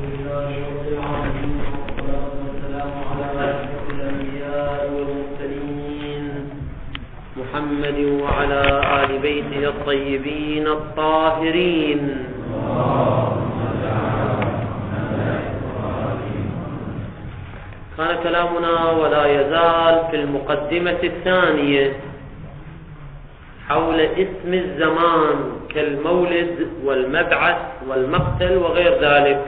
لله رب العالمين والصلاة والسلام على أشرف الأنبياء والمرسلين محمد وعلى آل بيته الطيبين الطاهرين. كان كلامنا ولا يزال في المقدمة الثانية حول اسم الزمان كالمولد والمبعث والمقتل وغير ذلك،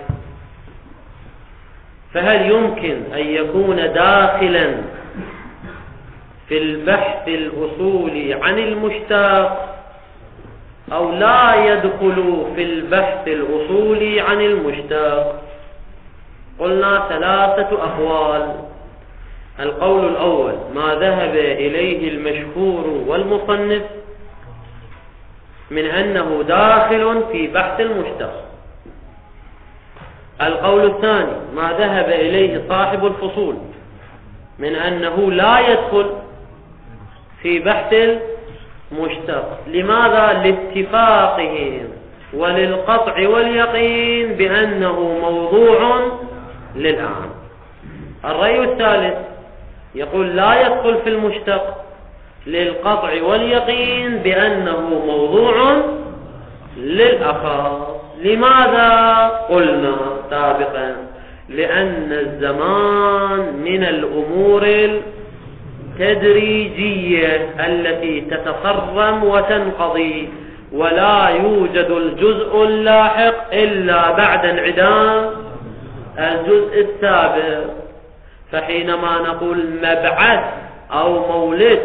فهل يمكن أن يكون داخلا في البحث الأصولي عن المشتق أو لا يدخل في البحث الأصولي عن المشتق؟ قلنا ثلاثة أقوال. القول الأول ما ذهب إليه المشهور والمصنف من أنه داخل في بحث المشتق. القول الثاني ما ذهب إليه صاحب الفصول من أنه لا يدخل في بحث المشتق. لماذا؟ لاتفاقهم وللقطع واليقين بأنه موضوع للأعم. الرأي الثالث يقول لا يدخل في المشتق للقطع واليقين بأنه موضوع للأخص. لماذا؟ قلنا سابقا لأن الزمان من الأمور التدريجية التي تتصرم وتنقضي، ولا يوجد الجزء اللاحق إلا بعد انعدام الجزء السابق. فحينما نقول مبعث أو مولد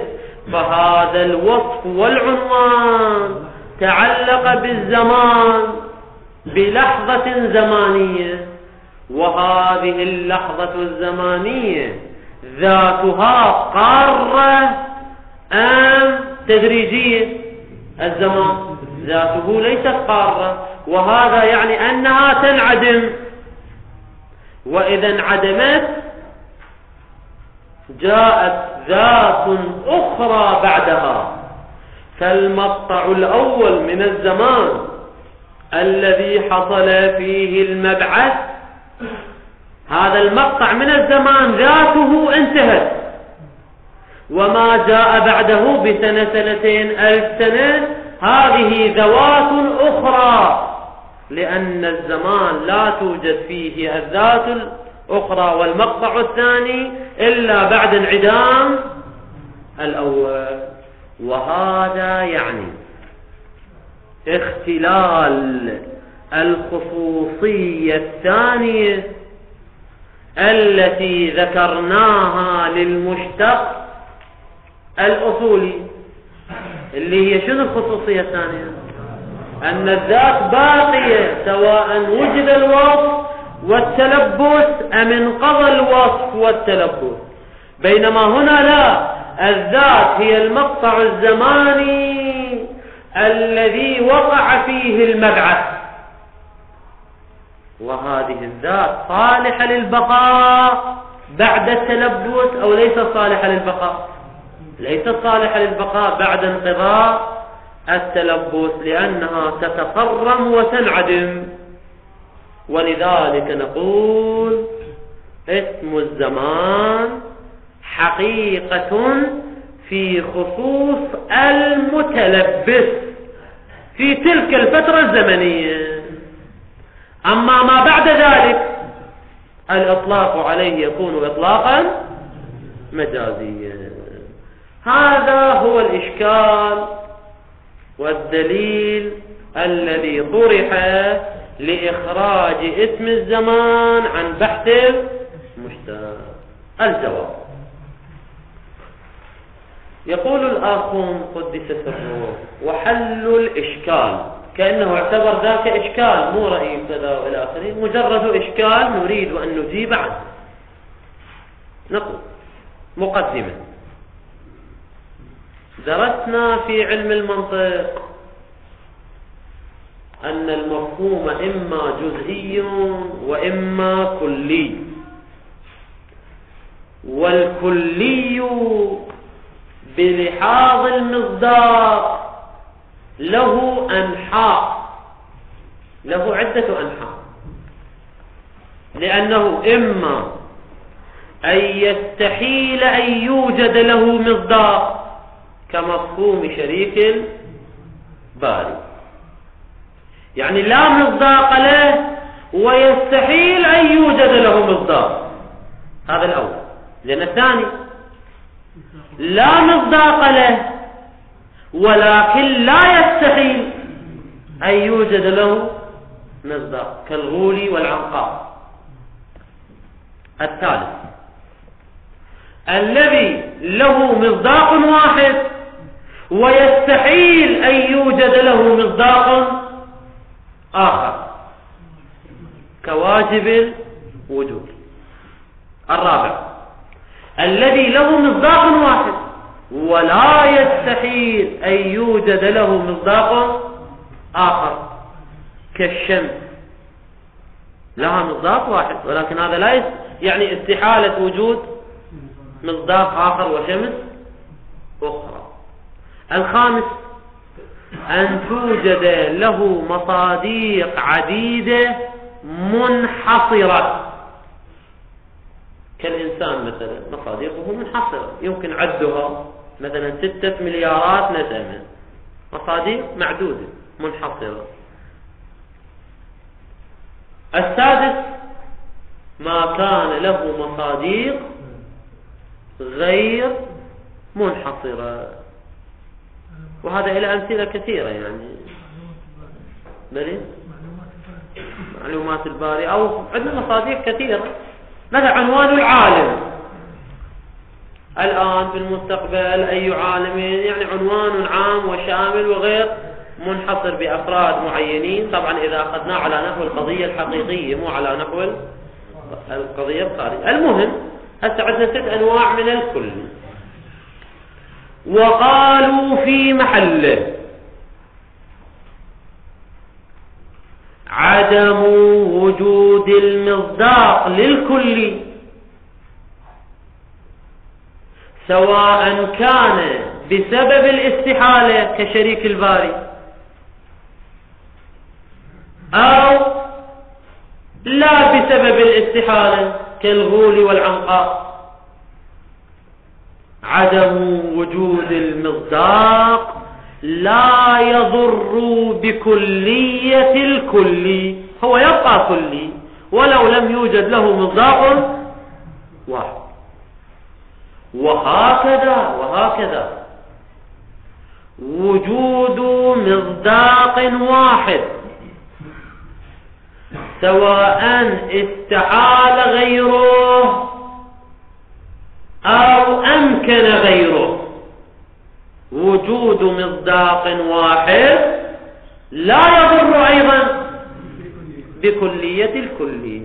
فهذا الوصف والعنوان تعلق بالزمان بلحظة زمانية، وهذه اللحظة الزمانية ذاتها قارة أم تدريجية؟ الزمان ذاته ليست قارة، وهذا يعني أنها تنعدم، وإذا انعدمت جاءت ذات أخرى بعدها. فالمقطع الأول من الزمان الذي حصل فيه المبعث، هذا المقطع من الزمان ذاته انتهت، وما جاء بعده بسنة سنتين 1000 سنة هذه ذوات أخرى، لأن الزمان لا توجد فيه الذات الأخرى والمقطع الثاني إلا بعد انعدام الأول. وهذا يعني اختلال الخصوصية الثانية التي ذكرناها للمشتق الأصولي، اللي هي شنو الخصوصية الثانية؟ أن الذات باقية سواء وجد الوصف والتلبس أم انقضى الوصف والتلبس، بينما هنا لا، الذات هي المقطع الزماني الذي وقع فيه المبعث، وهذه الذات صالحة للبقاء بعد التلبس أو ليست صالحة للبقاء؟ ليست صالحة للبقاء بعد انقضاء التلبس، لأنها تتصرم وتنعدم. ولذلك نقول اسم الزمان حقيقة في خصوص المتلبس في تلك الفترة الزمنية، أما ما بعد ذلك الإطلاق عليه يكون إطلاقا مجازيا. هذا هو الإشكال والدليل الذي طرح لإخراج اسم الزمان عن بحث المشتق. الجواب يقول الآخون قدس سره وحل الإشكال، كأنه اعتبر ذاك إشكال مو رأي كذا وإلى آخره، مجرد إشكال نريد أن نجيب عنه. نقول مقدمة: درسنا في علم المنطق أن المفهوم إما جزئي وإما كلي، والكلي بلحاظ المصداق له أنحاء، له عدة أنحاء. لأنه إما أن يستحيل أن يوجد له مصداق كمفهوم شريك الباري، يعني لا مصداق له ويستحيل أن يوجد له مصداق، هذا الأول. لأن الثاني لا مصداق له ولكن لا يستحيل أن يوجد له مصداق كالغول والعنقاء. الثالث الذي له مصداق واحد ويستحيل أن يوجد له مصداق آخر كواجب الوجود. الرابع الذي له مصداق واحد ولا يستحيل أن يوجد له مصداق آخر كالشمس، لها مصداق واحد ولكن هذا لا يعني استحالة وجود مصداق آخر وشمس أخرى. الخامس أن توجد له مصاديق عديدة منحصرة كالإنسان مثلا، مصاديقه منحصرة يمكن عدها مثلا 6 مليارات نسمة، مصاديق معدودة منحصرة. السادس ما كان له مصاديق غير منحصرة، وهذا إلى أمثلة كثيرة يعني بلي معلومات الباري أو عندنا مصاديق كثيرة. مثلا عنوان العالم الآن في المستقبل أي عالم، يعني عنوان عام وشامل وغير منحصر بأفراد معينين، طبعا إذا أخذناه على نحو القضية الحقيقية مو على نحو القضية الخارجية. المهم هسه عندنا 6 أنواع من الكل. وقالوا في محله عدم وجود المصداق للكل سواء كان بسبب الاستحالة كشريك الباري أو لا بسبب الاستحالة كالغول والعنقاء. عدم وجود المصداق لا يضر بكلية الكل، هو يبقى كلي ولو لم يوجد له مصداق واحد. وهكذا وجود مصداق واحد سواء استحال غيره أو أمكن غيره، وجود مصداق واحد لا يضر أيضا بكلية الكل.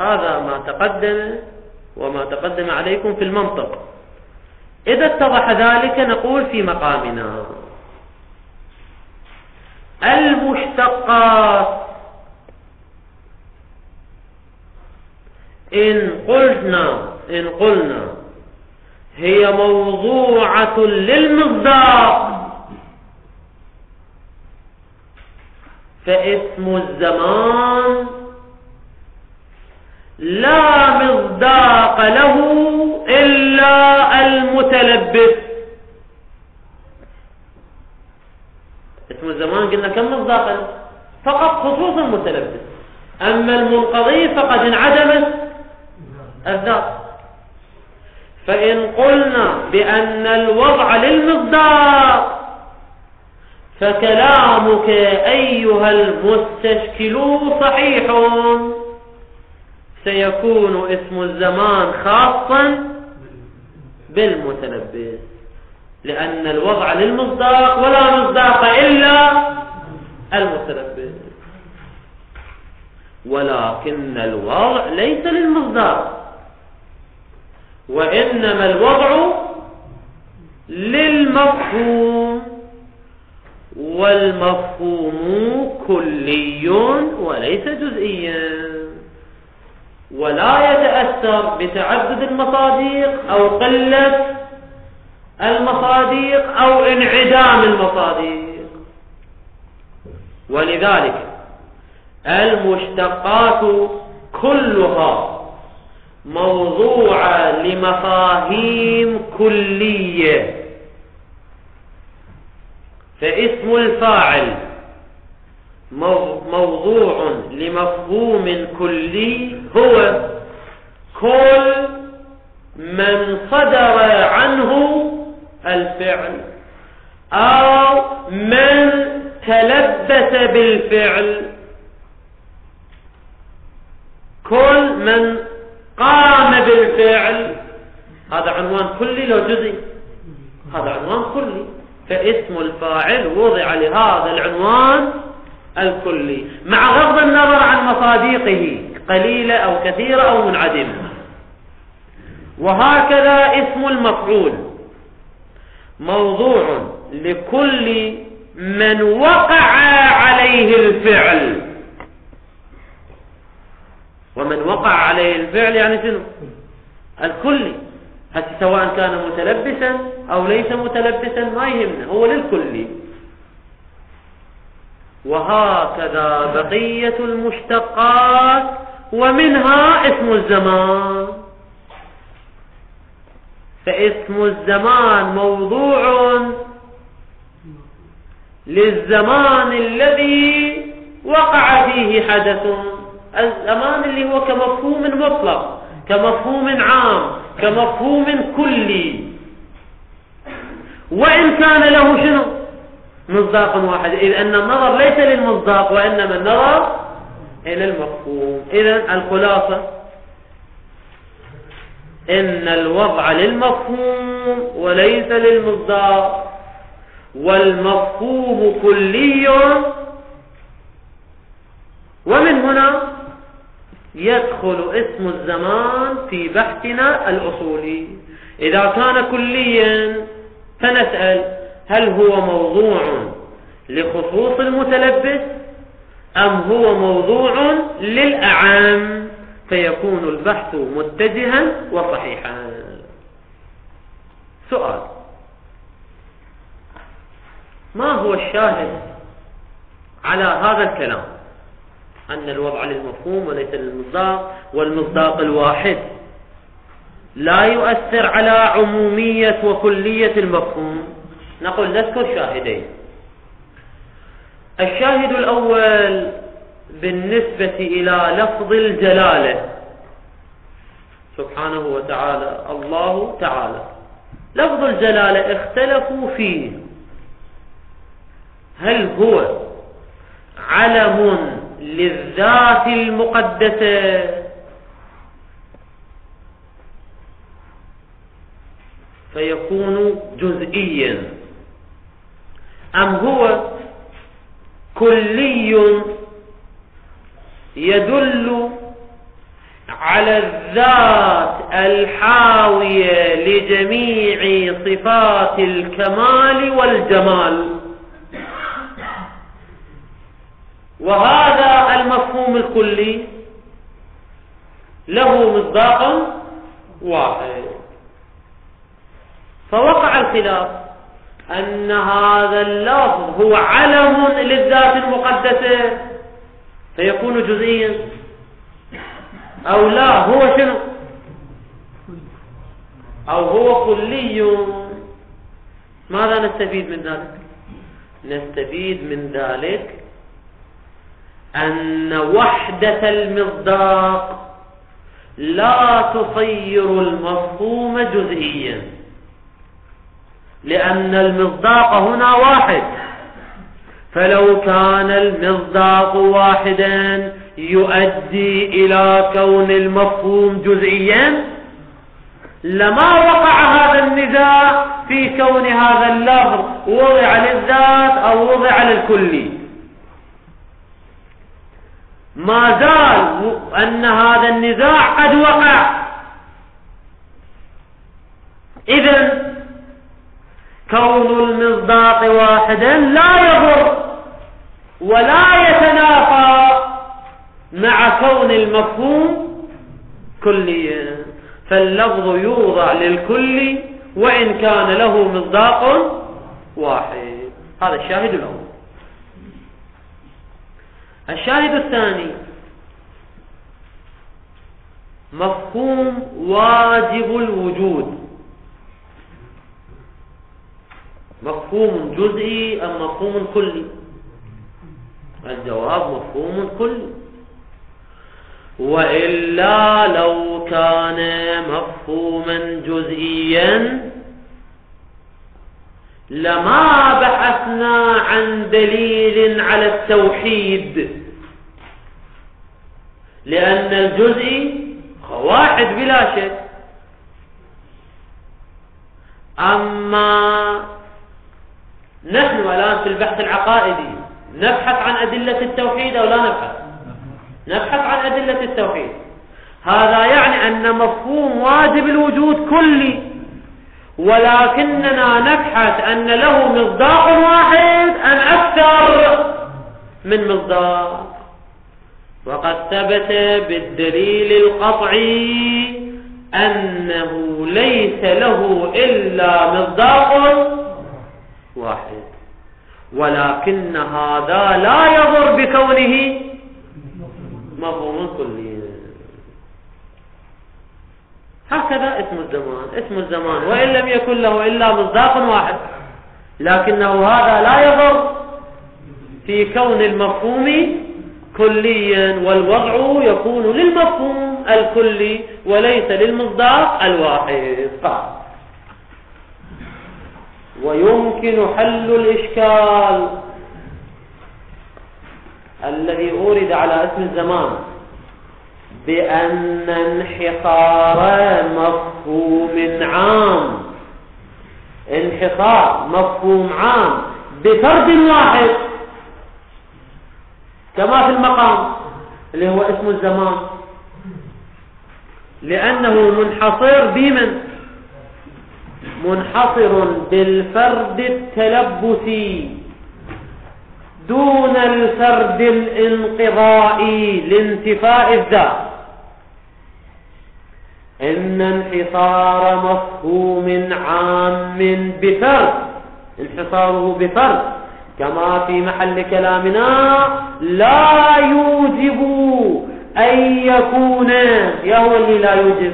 هذا ما تقدم وما تقدم عليكم في المنطق. إذا اتضح ذلك نقول في مقامنا المشتقات إن قلنا هي موضوعة للمصداق فاسم الزمان لا مصداق له إلا المتلبس. اسم الزمان قلنا كم مصداقا؟ فقط خصوص المتلبس، أما المنقضي فقد انعدمت الذات. فإن قلنا بأن الوضع للمصداق فكلامك أيها المستشكل صحيح، سيكون اسم الزمان خاصا بالمتلبس لأن الوضع للمصداق ولا مصداق إلا المتلبس. ولكن الوضع ليس للمصداق وإنما الوضع للمفهوم، والمفهوم كلي وليس جزئيا، ولا يتأثر بتعدد المصاديق أو قلة المصاديق أو انعدام المصاديق. ولذلك المشتقات كلها موضوعة لمفاهيم كلية، فاسم الفاعل موضوع لمفهوم كلي هو كل من صدر عنه الفعل أو من تلبس بالفعل، كل من قام بالفعل. هذا عنوان كلي لو جزئي، هذا عنوان كلي، فاسم الفاعل وضع لهذا العنوان الكلي مع غض النظر عن مصادقه قليلة أو كثيرة أو منعدمة. وهكذا اسم المفعول موضوع لكل من وقع عليه الفعل، ومن وقع عليه الفعل يعني شنو؟ الكلي، سواء كان متلبسا أو ليس متلبسا ما يهمنا، هو للكلي. وهكذا بقية المشتقات، ومنها اسم الزمان. فاسم الزمان موضوع للزمان الذي وقع فيه حدث، الزمان اللي هو كمفهوم مطلق، كمفهوم عام، كمفهوم كلي، وإن كان له شنو؟ مصداق واحد، إذ أن النظر ليس للمصداق وإنما النظر إلى المفهوم. إذن الخلاصة إن الوضع للمفهوم وليس للمصداق، والمفهوم كلي، ومن هنا يدخل اسم الزمان في بحثنا الأصولي. إذا كان كليا فنسأل هل هو موضوع لخصوص المتلبس أم هو موضوع للأعام، فيكون البحث متجها وصحيحا. سؤال: ما هو الشاهد على هذا الكلام أن الوضع للمفهوم وليس للمصداق، والمصداق الواحد لا يؤثر على عمومية وكلية المفهوم؟ نقول نذكر شاهدين. الشاهد الأول بالنسبة إلى لفظ الجلالة سبحانه وتعالى، الله تعالى. لفظ الجلالة اختلفوا فيه، هل هو علم للذات المقدسة فيكون جزئيا، أم هو كلي يدل على الذات الحاوية لجميع صفات الكمال والجمال؟ وهذا المفهوم الكلي له مصداق واحد، فوقع الخلاف أن هذا اللفظ هو علم للذات المقدسة فيكون جزئيا، أو لا هو شنو؟ أو هو كلي. ماذا نستفيد من ذلك؟ نستفيد من ذلك أن وحدة المصداق لا تصير المفهوم جزئيا، لأن المصداق هنا واحد، فلو كان المصداق واحدا يؤدي إلى كون المفهوم جزئيا لما وقع هذا النزاع في كون هذا اللفظ وضع للذات أو وضع للكلي. ما زال أن هذا النزاع قد وقع. إذن كون المصداق واحدا لا يضر ولا يتنافى مع كون المفهوم كليا، فاللفظ يوضع للكل وإن كان له مصداق واحد. هذا الشاهد الأول. الشاهد الثاني مفهوم واجب الوجود، مفهوم جزئي أم مفهوم كلي؟ الجواب مفهوم كلي، وإلا لو كان مفهوما جزئيا لما بحثنا عن دليل على التوحيد، لأن الجزئي واحد بلا شك. أما نحن الآن في البحث العقائدي نبحث عن أدلة التوحيد أو لا نبحث؟ نبحث عن أدلة التوحيد. هذا يعني أن مفهوم واجب الوجود كلي، ولكننا نبحث أن له مصداق واحد أم أكثر من مصداق. وقد ثبت بالدليل القطعي أنه ليس له إلا مصداق واحد، ولكن هذا لا يضر بكونه مفهوم كلي. هكذا اسم الزمان وإن لم يكن له إلا مصداق واحد، لكنه هذا لا يضر في كون المفهوم كليا، والوضع يكون للمفهوم الكلي وليس للمصداق الواحد. ويمكن حل الإشكال الذي أورد على اسم الزمان بأن انحصار مفهوم عام، انحصار مفهوم عام بفرد واحد كما في المقام اللي هو اسم الزمان، لأنه منحصر بمن؟ منحصر بالفرد التلبسي دون الفرد الانقضائي لانتفاء الذات. إن انحصار مفهوم عام بفرد، انحصاره بفرد كما في محل كلامنا لا يوجب أن يكون، يهو اللي لا يوجب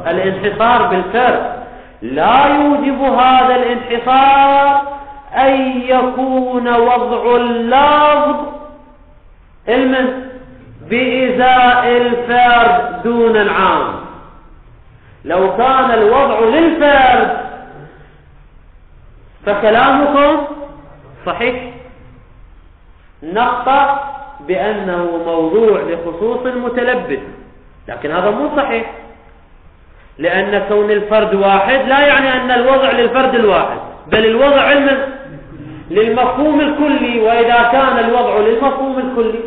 الانحصار بالفرد، لا يوجب هذا الانحصار أن يكون وضع اللفظ بإزاء الفرد دون العام. لو كان الوضع للفرد فكلامكم صحيح، نقطع بأنه موضوع لخصوص المتلبس، لكن هذا مو صحيح، لأن كون الفرد واحد لا يعني أن الوضع للفرد الواحد، بل الوضع للمفهوم الكلي. وإذا كان الوضع للمفهوم الكلي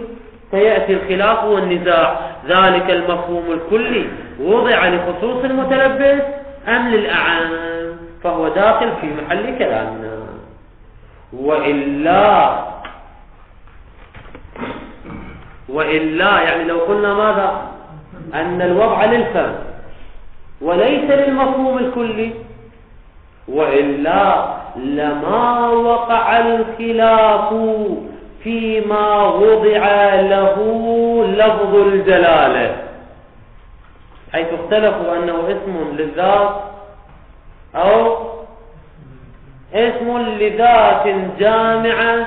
فيأتي الخلاف والنزاع، ذلك المفهوم الكلي وضع لخصوص المتلبس أم للأعام، فهو داخل في محل كلامنا. وإلا يعني لو قلنا ماذا؟ أن الوضع للفرد وليس للمفهوم الكلي، وإلا لما وقع الخلاف فيما وضع له لفظ الجلالة، حيث اختلفوا أنه اسم للذات أو اسم لذات جامعة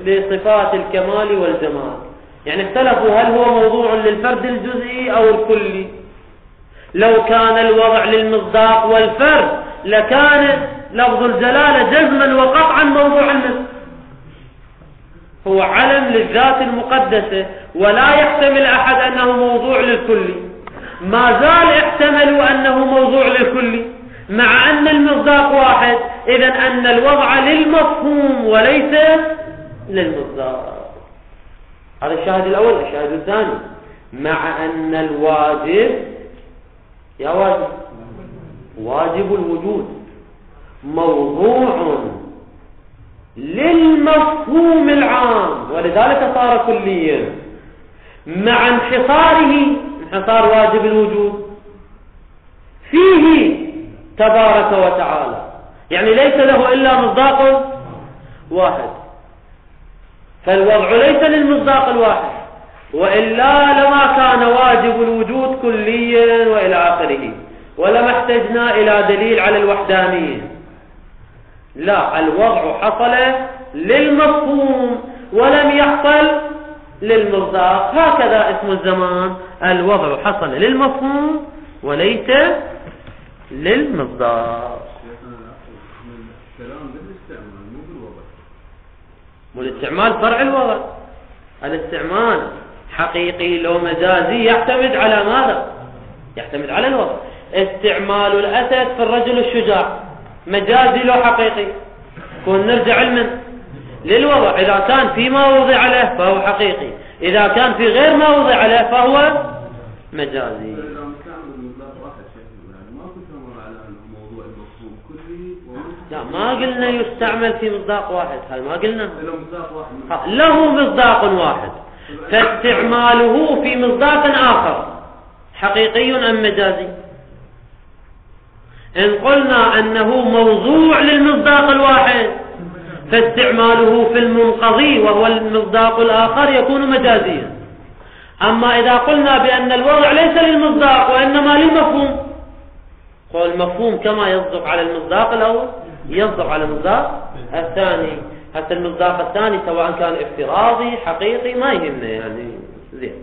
لصفات الكمال والجمال. يعني اختلفوا هل هو موضوع للفرد الجزئي أو الكلي. لو كان الوضع للمصداق والفرد لكان لفظ الجلالة جزما وقطعا موضوع المثل، هو علم للذات المقدسة، ولا يحتمل أحد أنه موضوع للكلي. ما زال احتملوا أنه موضوع للكلي مع أن المصداق واحد، إذن أن الوضع للمفهوم وليس للمصداق. هذا الشاهد الأول. الشاهد الثاني، مع أن الواجب يا واجب الوجود موضوع للمفهوم العام، ولذلك صار كليا، مع انحصار واجب الوجود فيه تبارك وتعالى، يعني ليس له إلا مصداق واحد. فالوضع ليس للمصداق الواحد، وإلا لما كان واجب الوجود كليا وإلى آخره، ولما احتجنا إلى دليل على الوحدانية. لا، الوضع حصل للمفهوم ولم يحصل للمصداق. هكذا اسم الزمان، الوضع حصل للمفهوم وليس للمصداق. والاستعمال فرع الوضع. الاستعمال حقيقي لو مجازي يعتمد على ماذا؟ يعتمد على الوضع. استعمال الأسد في الرجل الشجاع مجازي لو حقيقي، كون نرجع علما للوضع. إذا كان في ما وضع له فهو حقيقي، إذا كان في غير ما وضع له فهو مجازي. لا، ما قلنا يستعمل في مصداق واحد، هذا ما قلنا. له مصداق واحد، فاستعماله في مصداق آخر حقيقي أم مجازي؟ إن قلنا أنه موضوع للمصداق الواحد فاستعماله في المنقضي وهو المصداق الآخر يكون مجازيا. أما إذا قلنا بأن الوضع ليس للمصداق وإنما للمفهوم، فالمفهوم كما يصدق على المصداق الأول يصدق على المصداق الثاني. حتى المصداق الثاني سواء كان افتراضي حقيقي ما يهمنا، يعني زين.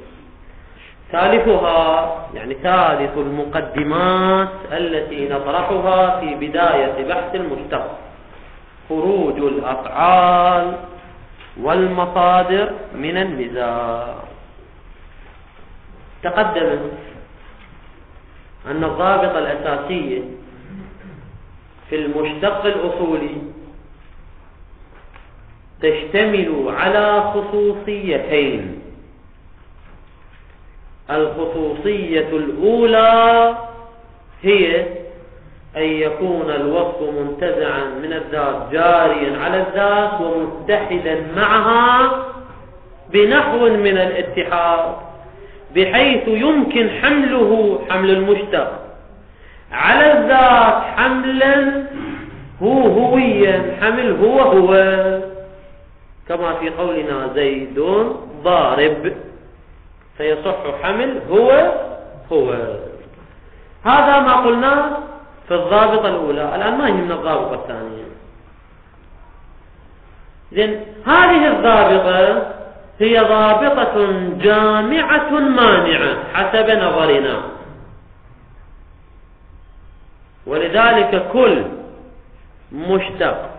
ثالثها، يعني ثالث المقدمات التي نطرحها في بداية بحث المشتق، خروج الأفعال والمصادر من النزاع. تقدم أن الضابطة الأساسية في المشتق الأصولي تشتمل على خصوصيتين. الخصوصية الأولى هي أن يكون الوصف منتزعا من الذات جاريا على الذات ومتحدا معها بنحو من الاتحاد، بحيث يمكن حمله، حمل المشتق على الذات حملا هويا، حمل هو كما في قولنا زيد ضارب، فيصح حمل هو. هذا ما قلناه في الضابطة الأولى. الآن ما يهمنا الضابطة الثانية. إذن هذه الضابطة هي ضابطة جامعة مانعة حسب نظرنا، ولذلك كل مشتق،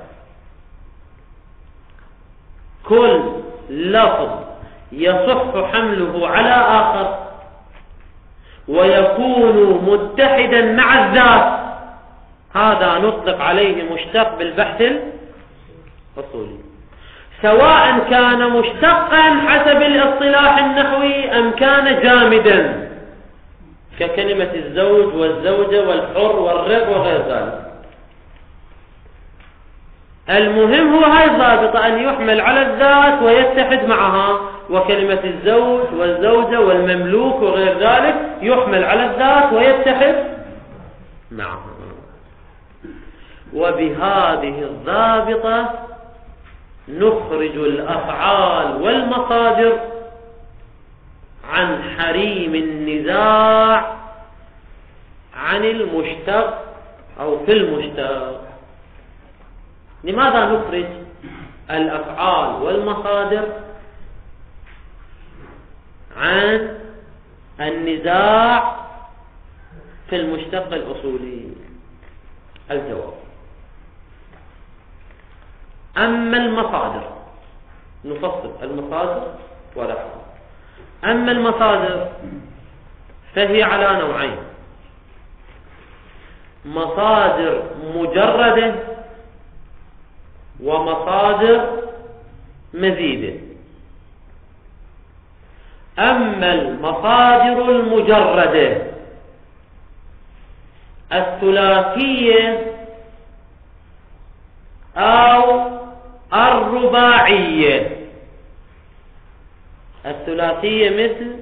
كل لفظ يصح حمله على آخر ويكون متحدا مع الذات، هذا نطلق عليه مشتق بالبحث الأصولي، سواء كان مشتقا حسب الاصطلاح النحوي أم كان جامدا ككلمة الزوج والزوجة والحر والرق وغير ذلك. المهم هو هاي الضابطة أن يحمل على الذات ويتحد معها، وكلمة الزوج والزوجة والمملوك وغير ذلك يحمل على الذات ويتحد معها. وبهذه الضابطة نخرج الأفعال والمصادر عن حريم النزاع عن المشتق أو في المشتق. لماذا نخرج الأفعال والمصادر عن النزاع في المشتق الأصولي؟ الجواب: أما المصادر، نفصل المصادر والأفعال. أما المصادر فهي على نوعين: مصادر مجردة ومصادر مزيدة. أما المصادر المجردة الثلاثية أو الرباعية، الثلاثية مثل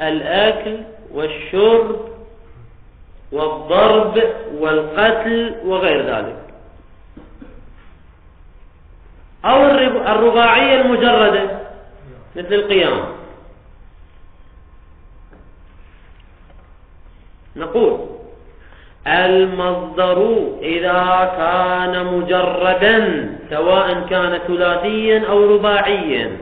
الأكل والشرب والضرب والقتل وغير ذلك، أو الرباعية المجردة مثل القيام. نقول المصدر إذا كان مجردا سواء كان ثلاثيا أو رباعيا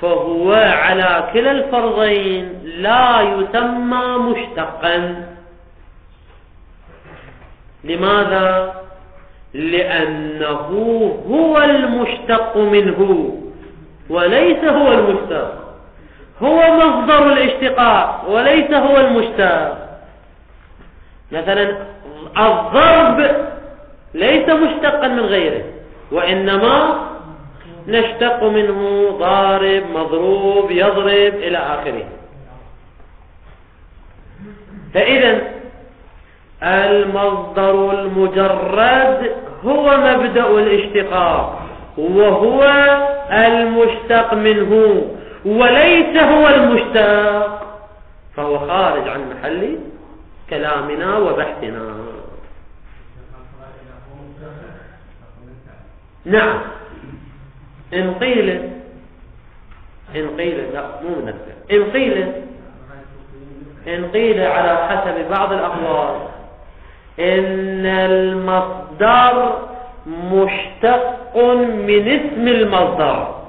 فهو على كلا الفرضين لا يسمى مشتقا. لماذا؟ لأنه هو المشتق منه وليس هو المشتق، هو مصدر الاشتقاق وليس هو المشتق. مثلا الضرب ليس مشتقا من غيره، وإنما نشتق منه ضارب، مضروب، يضرب إلى آخره. فإذا المصدر المجرد هو مبدأ الاشتقاق وهو المشتق منه وليس هو المشتق، فهو خارج عن محل كلامنا وبحثنا. نعم، إن قيل لا مو منفع، إن قيل على حسب بعض الأقوال إن المصدر مشتق من اسم المصدر،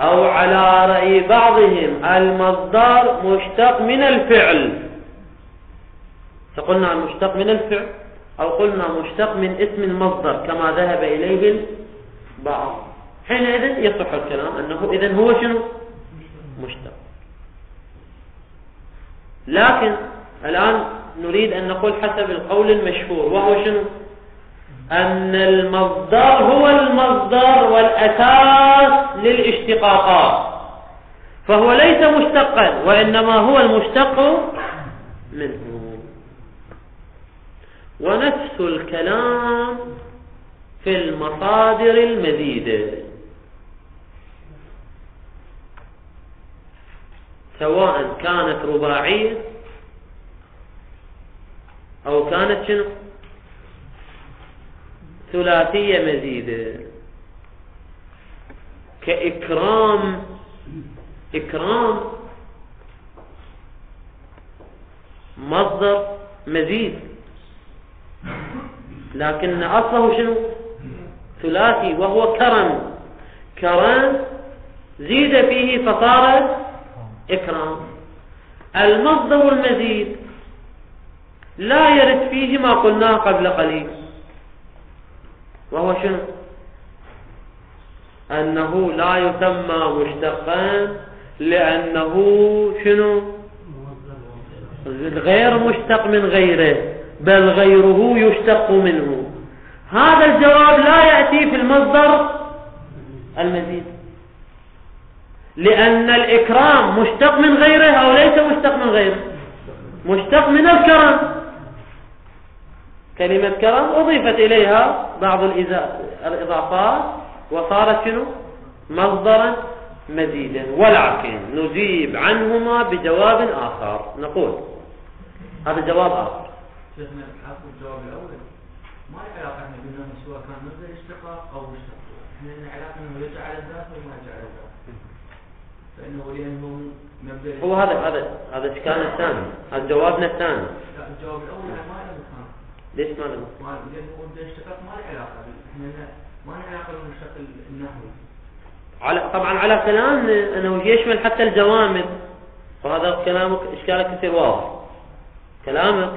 أو على رأي بعضهم المصدر مشتق من الفعل، فقلنا مشتق من الفعل أو قلنا مشتق من اسم المصدر كما ذهب إليه البعض، حينئذ يصح الكلام أنه إذن هو شنو؟ مشتق. لكن الآن نريد أن نقول حسب القول المشهور، وهو شنو؟ أن المصدر هو المصدر والأساس للاشتقاقات، فهو ليس مشتقا وإنما هو المشتق منه. ونفس الكلام في المصادر المزيدة، سواء كانت رباعية أو كانت شنو؟ ثلاثية مزيدة، كإكرام. إكرام مصدر مزيد، لكن أصله شنو؟ ثلاثي، وهو كرم. كرم زيد فيه فصار إكرام. المصدر المزيد لا يرد فيه ما قلناه قبل قليل، وهو شنو؟ أنه لا يسمى مشتقا لأنه شنو؟ غير مشتق من غيره، بل غيره يشتق منه. هذا الجواب لا يأتي في المصدر المزيد، لأن الإكرام مشتق من غيره أو ليس مشتق من غيره؟ مشتق من الكرم. كلمة كرم أضيفت إليها بعض الإضافات وصارت شنو؟ مصدرا مزيدا. ولكن نجيب عنهما بجواب آخر، نقول هذا جواب آخر. شيخنا حاصل الجواب الأول ما له علاقة احنا قلنا سواء كان مصدر اشتقاق أو مشتق، احنا لنا علاقة انه يرجع على الذات وما يرجع على الذات، فإنه لأنه مبدأ هو هذا إشكالنا الثاني، هذا جوابنا الثاني. لا، الجواب الأول ما له مكان. ليش ما له؟ لأنه مبدأ اشتقاق ما له علاقة، احنا ما له علاقة بالمشتق النحوي. طبعا على كلام أنه يشمل حتى الجوامد، وهذا كلامك إشكالك يصير واضح. كلامك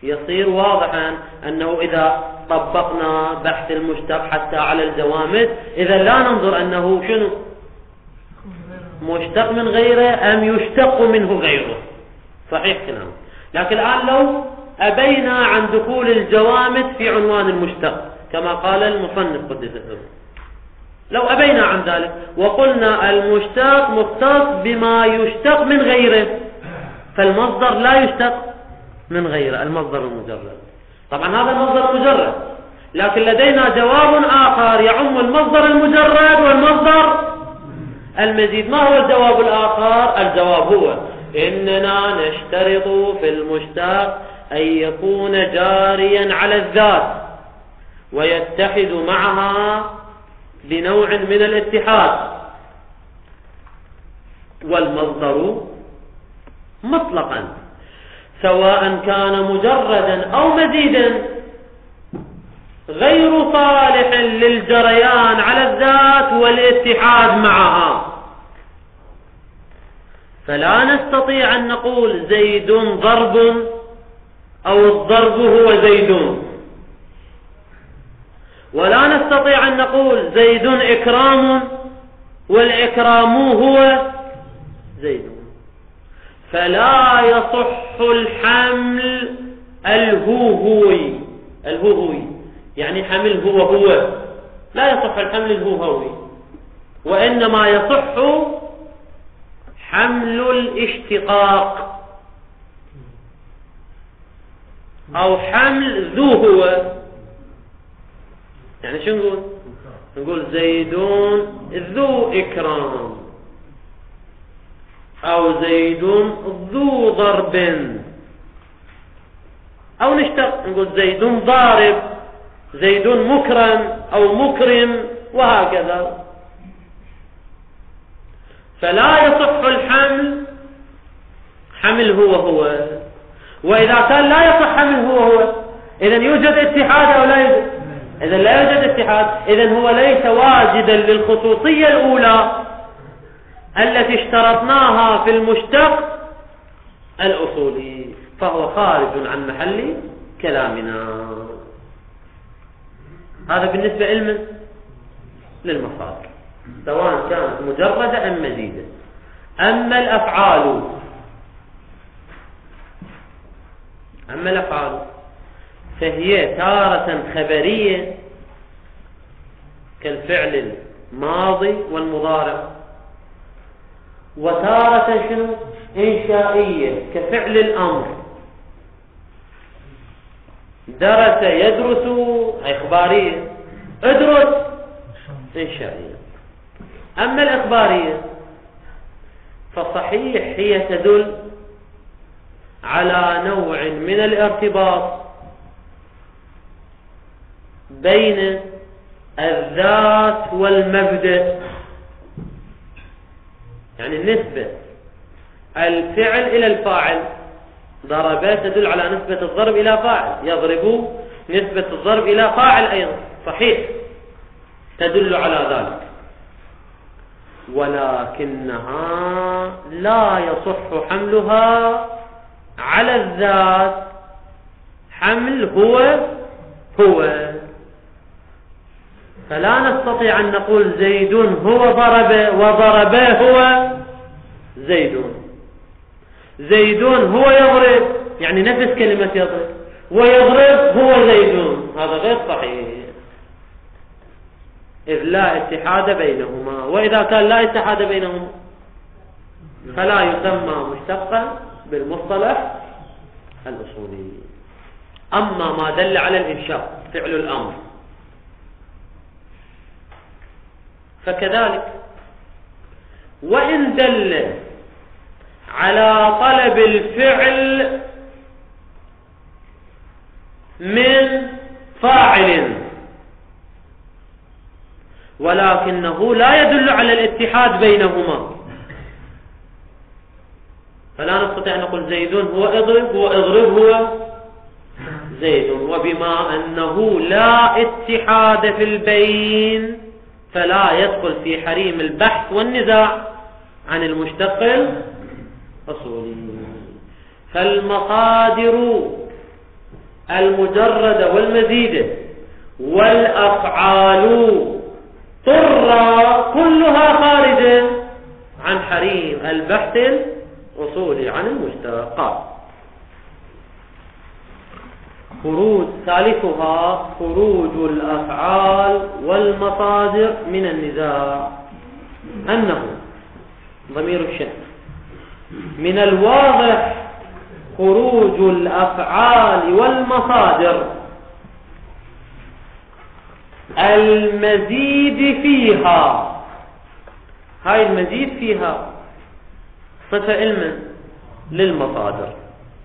يصير واضحا أنه إذا طبقنا بحث المشتق حتى على الجوامد إذا لا ننظر أنه شنو؟ مشتق من غيره أم يشتق منه غيره. صحيح كلامك. لكن الآن لو أبينا عن دخول الجوامد في عنوان المشتق كما قال المصنف قدس سره، لو أبينا عن ذلك وقلنا المشتق مختص بما يشتق من غيره، فالمصدر لا يشتق من غيره، المصدر المجرد. طبعا هذا المصدر المجرد، لكن لدينا جواب آخر يعم المصدر المجرد والمصدر المزيد. ما هو الجواب الآخر؟ الجواب هو إننا نشترط في المشتق أن يكون جاريا على الذات، ويتحد معها بنوع من الاتحاد. والمصدر مطلقا سواء كان مجردا أو مزيدا غير صالح للجريان على الذات والاتحاد معها. فلا نستطيع أن نقول زيد ضرب أو الضرب هو زيد، ولا نستطيع أن نقول زيد إكرام والإكرام هو زيد. فلا يصح الحمل الهوهوي يعني حمل هو لا يصح الحمل الهوهوي، وإنما يصح حمل الاشتقاق أو حمل ذو هو. يعني شو نقول زيدون ذو إكرام أو زيد ذو ضرب، أو نشتق نقول زيد ضارب، زيد مكرم أو مكرم، وهكذا. فلا يصح الحمل حمل هو. وإذا كان لا يصح حمل هو إذن يوجد اتحاد أو لا يوجد؟ إذن لا يوجد اتحاد، إذن هو ليس واجدا للخصوصية الأولى التي اشترطناها في المشتق الأصولي، فهو خارج عن محل كلامنا. هذا بالنسبة للمصادر سواء كانت مجردة أم مزيدة. أما الأفعال فهي تارة خبرية كالفعل الماضي والمضارع، وتارة شنو إنشائية كفعل الأمر. درس يدرس إخبارية، ادرس إنشائية. أما الإخبارية فصحيح هي تدل على نوع من الارتباط بين الذات والمبدأ، يعني نسبة الفعل إلى الفاعل. ضرب تدل على نسبة الضرب إلى فاعل، يضرب نسبة الضرب إلى فاعل أيضا، صحيح تدل على ذلك، ولكنها لا يصح حملها على الذات حمل هو. فلا نستطيع أن نقول زيد هو ضرب وضربه هو زيد هو يضرب، يعني نفس كلمة يضرب، ويضرب هو زيد، هذا غير صحيح، إذ لا اتحاد بينهما. وإذا كان لا اتحاد بينهما فلا يسمى مشتقا بالمصطلح الأصولي. أما ما دل على الإنشاء فعل الأمر فكذلك، وإن دل على طلب الفعل من فاعل ولكنه لا يدل على الاتحاد بينهما، فلا نستطيع أن نقول زيد هو اضرب هو زيد. وبما أنه لا اتحاد في البين فلا يدخل في حريم البحث والنزاع عن المشتق الأصولي. فالمصادر المجردة والمزيدة والأفعال ترى كلها خارجة عن حريم البحث الأصولي عن المشتقات. ثالثها خروج الأفعال والمصادر من النزاع، أنه ضمير الشأن من الواضح خروج الأفعال والمصادر المزيد فيها. هاي المزيد فيها صفة علما للمصادر،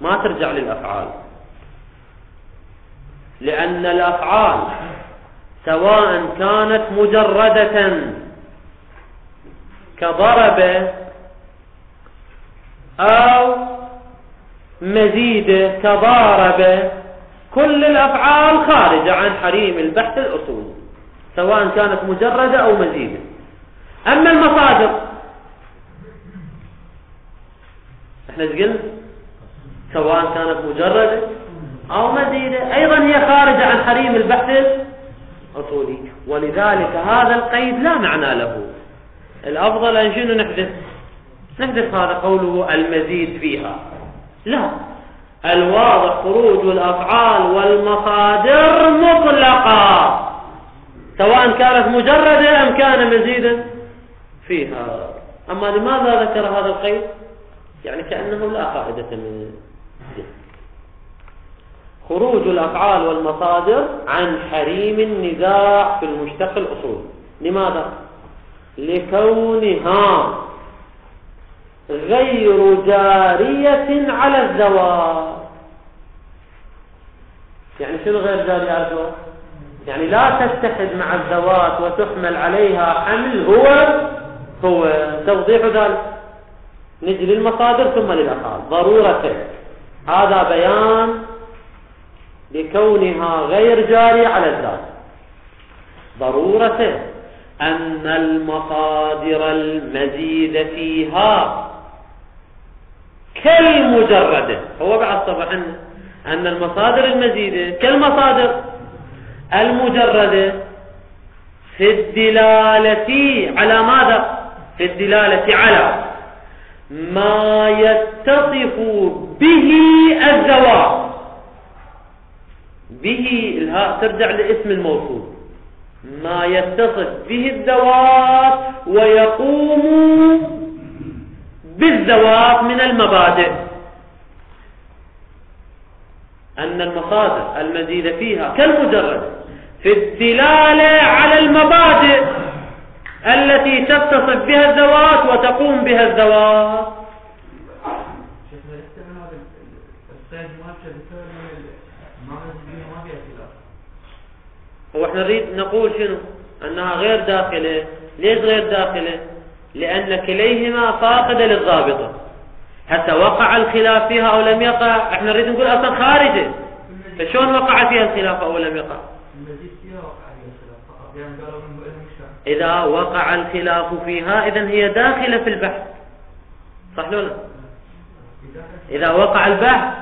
ما ترجع للأفعال، لأن الأفعال سواء كانت مجردة كضرب أو مزيدة كضارب، كل الأفعال خارجة عن حريم البحث الأصولي سواء كانت مجردة أو مزيدة. أما المصادر احنا قلنا سواء كانت مجردة أو مزيدة أيضا هي خارجة عن حريم البحث الأصولي، ولذلك هذا القيد لا معنى له. الأفضل أن شنو نحدث هذا قوله المزيد فيها، لا، الواضح خروج الأفعال والمصادر مطلقة سواء كانت مجردة أم كان مزيدا فيها. أما لماذا ذكر هذا القيد؟ يعني كأنه لا فائدة من خروج الأفعال والمصادر عن حريم النزاع في المشتق الأصولي. لماذا؟ لكونها غير جارية على الزواج. يعني شنو غير جارية على الزواج؟ يعني لا تتحد مع الذوات وتحمل عليها حمل هو توضيح ذلك. نجي للمصادر ثم للأفعال. ضرورة، هذا بيان لكونها غير جارية على الذات. ضرورة أن المصادر المزيد فيها كالمجردة، هو بعد طبعا أن المصادر المزيدة كالمصادر المجردة في الدلالة على ماذا؟ في الدلالة على ما يتصف به الذوات. به الهاء ترجع لاسم الموصول، ما يتصف به الذوات ويقوم بالذوات من المبادئ. أن المصادر المزيدة فيها كالمجرد في الدلالة على المبادئ التي تتصف بها الذوات وتقوم بها الذوات. هو احنا نريد نقول شنو؟ أنها غير داخلة. ليش غير داخلة؟ لأن كليهما فاقدة للضابطة. حتى وقع الخلاف فيها أو لم يقع، احنا نريد نقول أصلا خارجة، فشون وقع فيها الخلاف أو لم يقع؟ إذا وقع الخلاف فيها إذن هي داخلة في البحث، صح ولا لا؟ إذا وقع البحث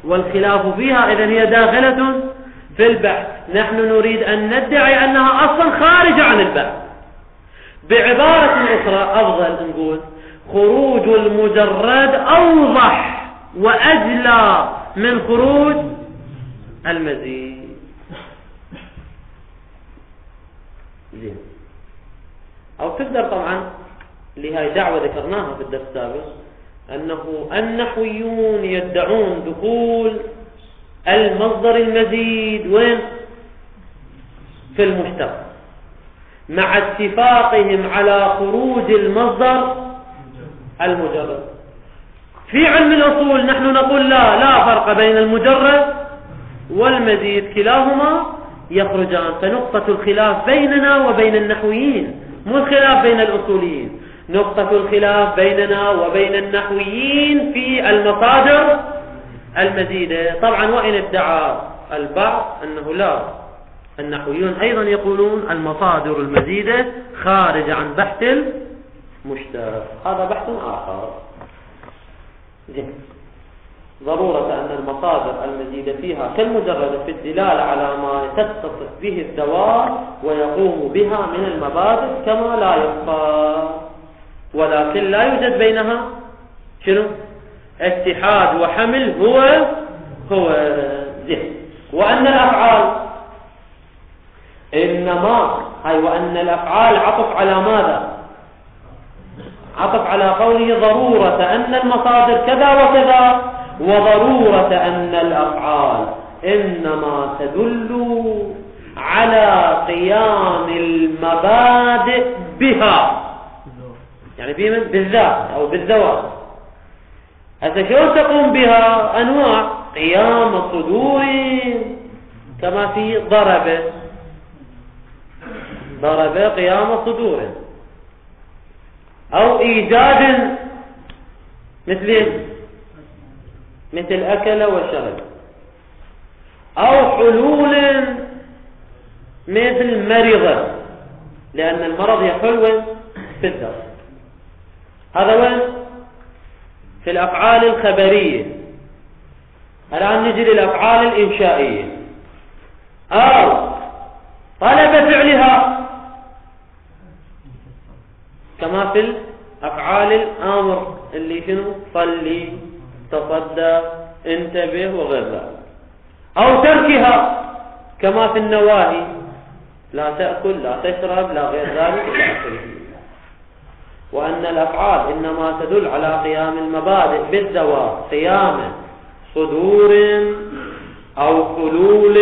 والخلاف فيها إذن هي داخلة في البحث. نحن نريد أن ندعي أنها أصلا خارجة عن البحث. بعبارة أخرى أفضل نقول خروج المجرد أوضح وأجلى من خروج المزيد. زين. أو تقدر طبعا لهاي دعوة ذكرناها في الدرس السابق أنه النحويون يدعون دخول المصدر المزيد وين؟ في المشتق، مع اتفاقهم على خروج المصدر المجرد. في علم الأصول نحن نقول لا فرق بين المجرد والمزيد، كلاهما يخرجان. فنقطة الخلاف بيننا وبين النحويين، مو الخلاف بين الأصوليين، نقطة الخلاف بيننا وبين النحويين في المصادر المزيدة. طبعا وإن ادعى البعض أنه لا، النحويون أيضا يقولون المصادر المزيدة خارج عن بحث المشتق. هذا بحث آخر. زين. ضرورة أن المصادر المزيدة فيها كالمجرد في الدلالة على ما تتصف به الذوات ويقوم بها من المبادئ كما لا يخفى، ولكن لا يوجد بينها شنو؟ اتحاد وحمل هو زين. وأن الأفعال إنما وأن الأفعال عطف على ماذا؟ عطف على قوله ضرورة أن المصادر كذا وكذا، وضرورة أن الأفعال إنما تدل على قيام المبادئ بها، يعني بالذات أو بالذوات. هذا شو تقوم بها؟ أنواع: قيام صدور كما في ضرب، ضرب قيام صدور، أو إيجاد مثل أكل وشرب، أو حلول مثل مرض، لأن المرض يحل في الدرس. هذا وين؟ في الأفعال الخبرية. الآن نجي للأفعال الإنشائية. أو طلب فعلها كما في الأفعال الآمر اللي شنو؟ صلي، تصدى، انتبه وغير ذلك. أو تركها كما في النواهي، لا تأكل، لا تشرب، لا غير ذلك إلى آخره. وأن الأفعال إنما تدل على قيام المبادئ بالزواج، قيام صدور أو حلول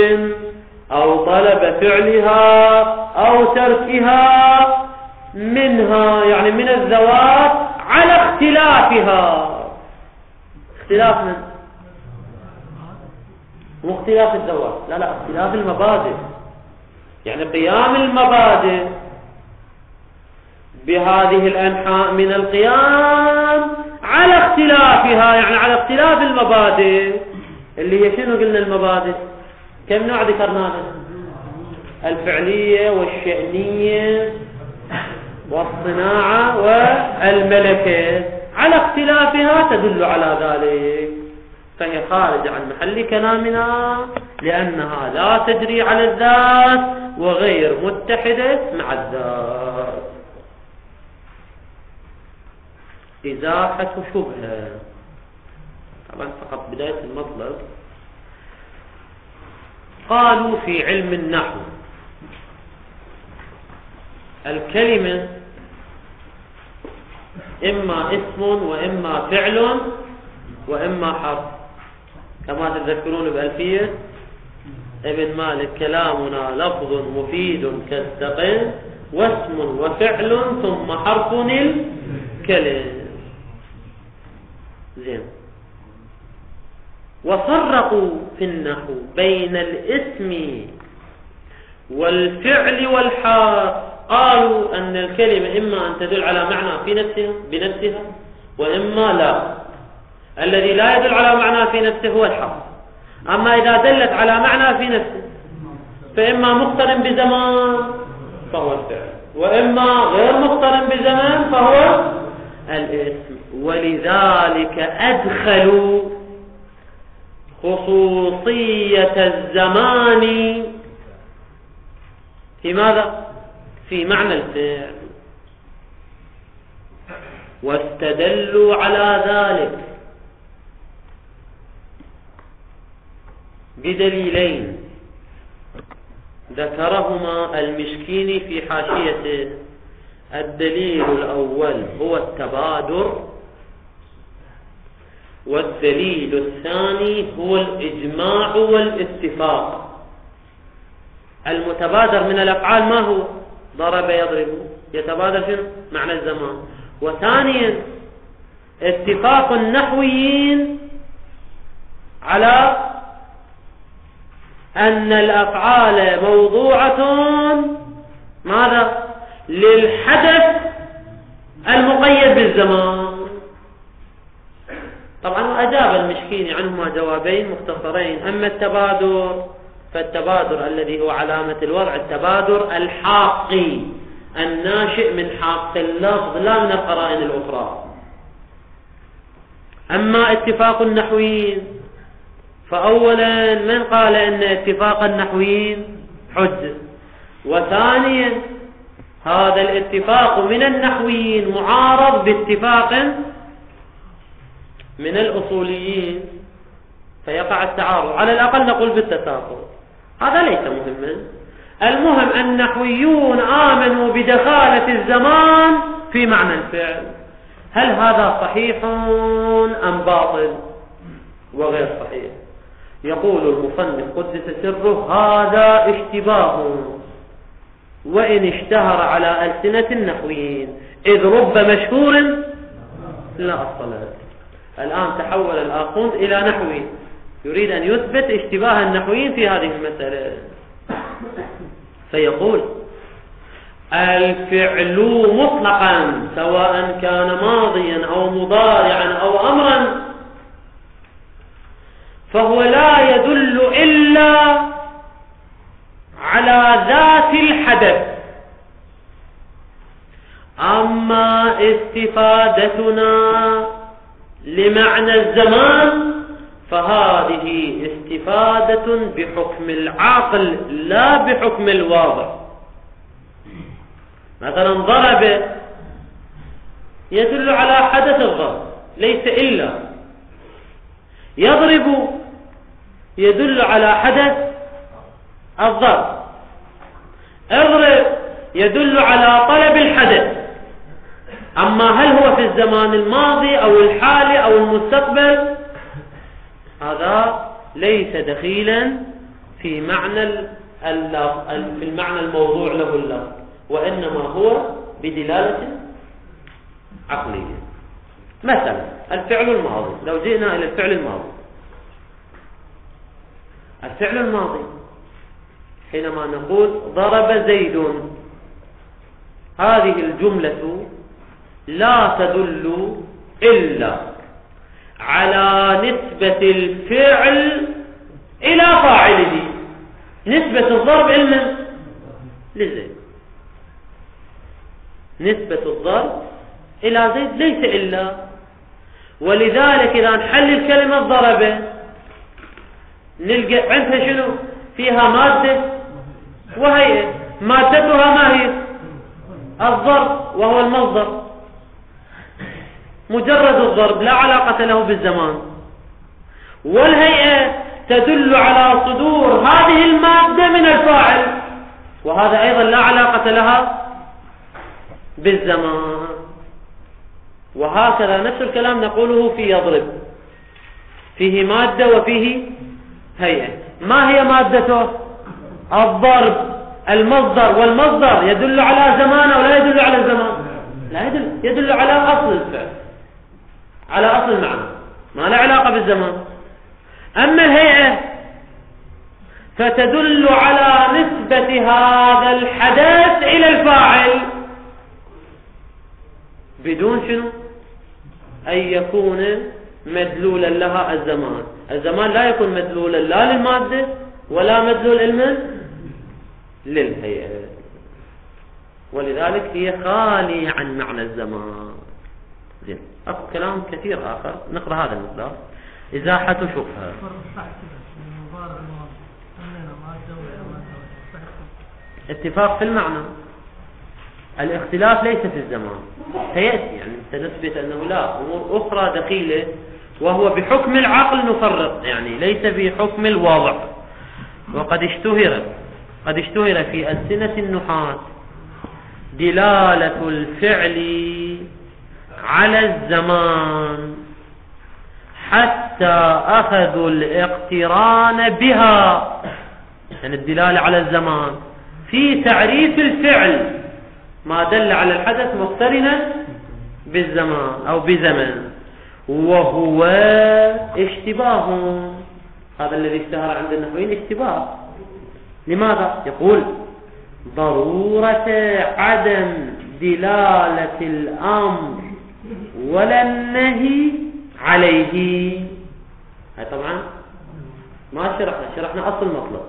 أو طلب فعلها أو تركها منها، يعني من الذوات، على اختلافها. اختلاف من؟ مو اختلاف الذوات، لا، اختلاف المبادئ. يعني قيام المبادئ بهذه الأنحاء من القيام على اختلافها، يعني على اختلاف المبادئ اللي هي شنو قلنا؟ المبادئ كم نوع ذكرناها؟ الفعلية والشأنية والصناعة والملكة، على اختلافها تدل على ذلك، فهي خارج عن محل كلامنا لأنها لا تجري على الذات وغير متحدة مع الذات. إزاحة شبهة، طبعا فقط بداية المطلب. قالوا في علم النحو الكلمة إما اسم وإما فعل وإما حرف، كما تذكرون بألفية ابن مالك: كلامنا لفظ مفيد كالسقين واسم وفعل ثم حرف الكلم. زين. وفرقوا في النحو بين الاسم والفعل والحرف. قالوا أن الكلمة إما أن تدل على معنى في نفسها بنفسها وإما لا. الذي لا يدل على معنى في نفسه هو الحرف. أما إذا دلت على معنى في نفسه فإما مقترن بزمان فهو الفعل، وإما غير مقترن بزمان فهو الاسم. ولذلك أدخلوا خصوصية الزمان في ماذا؟ في معنى الفعل، واستدلوا على ذلك بدليلين ذكرهما المشكيني في حاشيته. الدليل الأول هو التبادر، والدليل الثاني هو الإجماع والاتفاق. المتبادر من الأفعال ما هو؟ ضرب يضرب، يتبادر في معنى الزمان. وثانيا اتفاق النحويين على أن الأفعال موضوعة ماذا؟ للحدث المقيد بالزمان. طبعا أجاب المشكيني عنهما جوابين مختصرين. أما التبادر فالتبادر الذي هو علامة الوضع التبادر الحاقي الناشئ من حاق اللفظ لا من القرائن الأخرى. أما اتفاق النحويين فأولا من قال أن اتفاق النحويين حجة، وثانيا هذا الاتفاق من النحويين معارض باتفاق من الأصوليين، فيقع التعارض. على الأقل نقول بالتساقط، هذا ليس مهما. المهم النحويون آمنوا بدخالة الزمان في معنى الفعل. هل هذا صحيح أم باطل وغير صحيح؟ يقول المصنف قدس سره: هذا اشتباه وإن اشتهر على ألسنة النحويين، إذ رب مشهور لا أصل له. الآن تحول الآخوند إلى نحوي يريد أن يثبت اشتباه النحويين في هذه المسألة، فيقول: الفعل مطلقا سواء كان ماضيا أو مضارعا أو أمرا فهو لا يدل إلا على ذات الحدث. أما استفادتنا لمعنى الزمان فهذه استفادة بحكم العاقل لا بحكم الواضع. مثلا ضرب يدل على حدث الضرب ليس إلا، يضرب يدل على حدث الضرب، اضرب يدل على طلب الحدث. أما هل هو في الزمان الماضي أو الحالي أو المستقبل هذا ليس دخيلا في المعنى الموضوع له اللفظ، وإنما هو بدلالة عقلية. مثلا الفعل الماضي، لو جئنا إلى الفعل الماضي، الفعل الماضي حينما نقول ضرب زيد، هذه الجملة لا تدل إلا على نسبة الفعل إلى فاعله. نسبة الضرب إلى لزيد، نسبة الضرب إلى زيد ليس إلا. ولذلك إذا نحلل كلمة ضرب نلقى عندها شنو؟ فيها مادة وهيئة. مادتها ما هي؟ الضرب، وهو المصدر، مجرد الضرب لا علاقة له بالزمان. والهيئة تدل على صدور هذه المادة من الفاعل، وهذا أيضا لا علاقة لها بالزمان. وهكذا نفس الكلام نقوله في يضرب، فيه مادة وفيه هيئة. ما هي مادته؟ الضرب، المصدر، والمصدر يدل على زمان أو لا يدل على الزمان؟ لا يدل على أصل الفعل، على أصل المعنى، ما له علاقة بالزمان. أما الهيئة فتدل على نسبة هذا الحدث إلى الفاعل بدون شنو؟ أن يكون مدلولا لها الزمان. الزمان لا يكون مدلولا لا للمادة ولا مدلول للهيئة، ولذلك هي خالية عن معنى الزمان. زين، أكو كلام كثير آخر، نقرأ هذا المقدار. إزاحة شبهة. اتفاق في المعنى، الاختلاف ليس في الزمان. سيأتي يعني سنثبت أنه لا، أمور أخرى دخيلة وهو بحكم العقل نفرق، يعني ليس بحكم الواضع. وقد اشتهر في ألسنة النحاة دلالة الفعل على الزمان حتى أخذوا الاقتران بها، يعني الدلالة على الزمان في تعريف الفعل، ما دل على الحدث مقترنا بالزمان أو بزمن، وهو اشتباه. هذا الذي اشتهر عند النحويين اشتباه. لماذا؟ يقول ضرورة عدم دلالة الأمر ولا النهي عليه. هاي طبعا ما شرحنا أصل المطلب،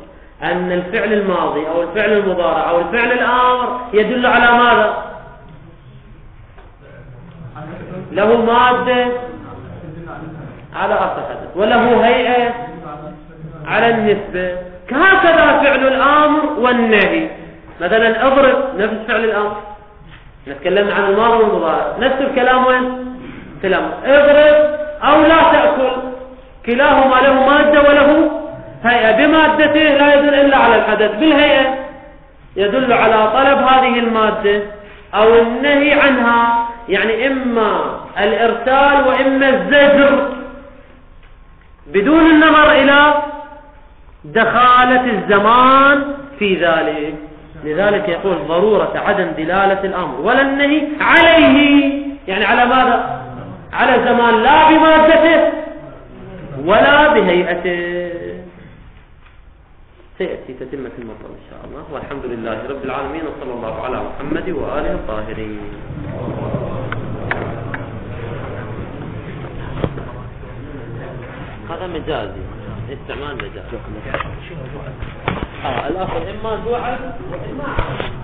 أن الفعل الماضي أو الفعل المضارع أو الفعل الآمر يدل على ماذا؟ له مادة على أصل الحدث، وله هيئة على النسبة. هكذا فعل الأمر والنهي. مثلا اضرب نفس فعل الأمر، نتكلم عن الماضي والمضارع، نفس الكلام وين؟ كلام اضرب أو لا تأكل، كلاهما له مادة وله هيئة. بمادته لا يدل إلا على الحدث، بالهيئة يدل على طلب هذه المادة أو النهي عنها، يعني إما الإرسال وإما الزجر بدون النظر إلى دخالة الزمان في ذلك. لذلك يقول ضرورة عدم دلالة الأمر ولا النهي عليه، يعني على ماذا؟ على الزمان، لا بمادته ولا بهيئته. سيأتي تتمة المطلب إن شاء الله. والحمد لله رب العالمين، وصلى الله على محمد وآله الطاهرين. هذا مجازي، استعمال مجازي. الأصل إما جوعل وإما عرض.